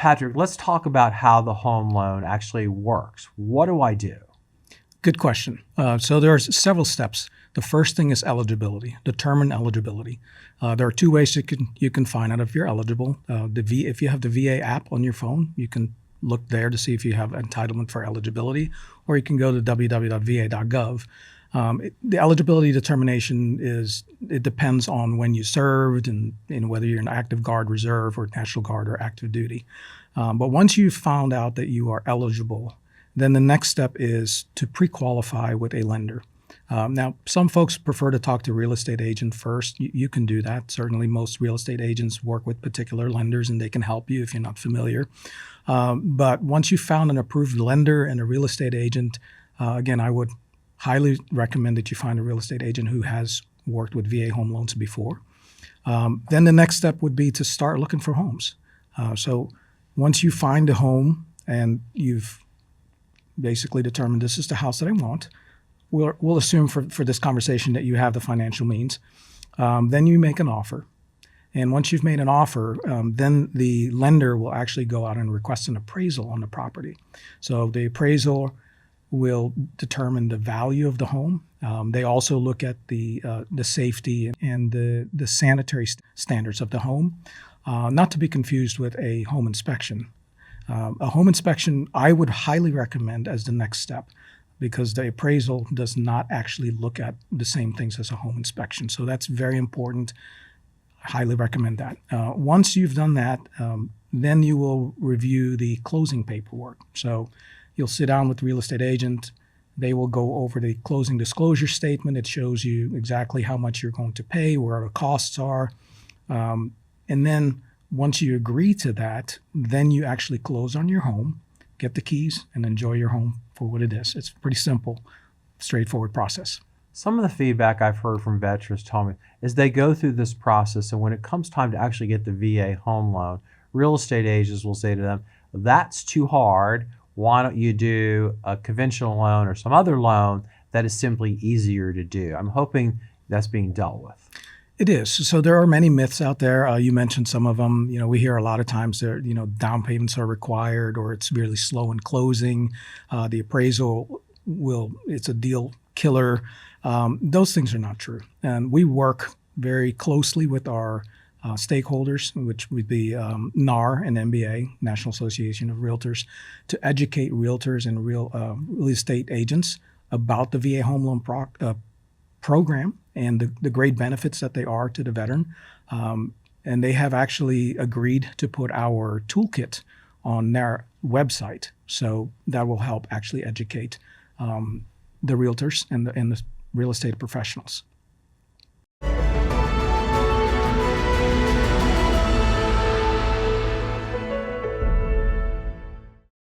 Patrick, let's talk about how the home loan actually works. What do I do? Good question. So there are several steps. The first thing is eligibility. Determine eligibility. There are two ways you can find out if you're eligible. If you have the VA app on your phone, you can look there to see if you have entitlement for eligibility, or you can go to www.va.gov. The eligibility determination it depends on when you served and whether you're an active Guard Reserve or National Guard or active duty. But once you've found out that you are eligible, then the next step is to pre-qualify with a lender. Now, some folks prefer to talk to a real estate agent first. You can do that. Certainly, most real estate agents work with particular lenders, and they can help you if you're not familiar. But once you've found an approved lender and a real estate agent, again, I would highly recommend that you find a real estate agent who has worked with VA home loans before. Then the next step would be to start looking for homes. So once you find a home and you've basically determined this is the house that I want, we'll assume for this conversation that you have the financial means. Then you make an offer. And once you've made an offer, then the lender will actually go out and request an appraisal on the property. So the appraisal will determine the value of the home. They also look at the safety and the sanitary standards of the home, not to be confused with a home inspection. A home inspection I would highly recommend as the next step, because the appraisal does not actually look at the same things as a home inspection. So that's very important. I highly recommend that. Once you've done that, then you will review the closing paperwork. So you'll sit down with the real estate agent. They will go over the closing disclosure statement. It shows you exactly how much you're going to pay, where the costs are. And then once you agree to that, then you actually close on your home, get the keys, and enjoy your home for what it is. It's a pretty simple, straightforward process. Some of the feedback I've heard from veterans tell me is they go through this process, and when it comes time to actually get the VA home loan, real estate agents will say to them, that's too hard. Why don't you do a conventional loan or some other loan that is simply easier to do? I'm hoping that's being dealt with. It is. So there are many myths out there. You mentioned some of them. We hear a lot of times that, down payments are required, or it's really slow in closing. The appraisal it's a deal killer. Those things are not true. And we work very closely with our stakeholders, which would be NAR and NBA, National Association of Realtors, to educate realtors and real estate agents about the VA home loan program and the great benefits that they are to the veteran. And they have actually agreed to put our toolkit on their website. So that will help actually educate the realtors and the real estate professionals.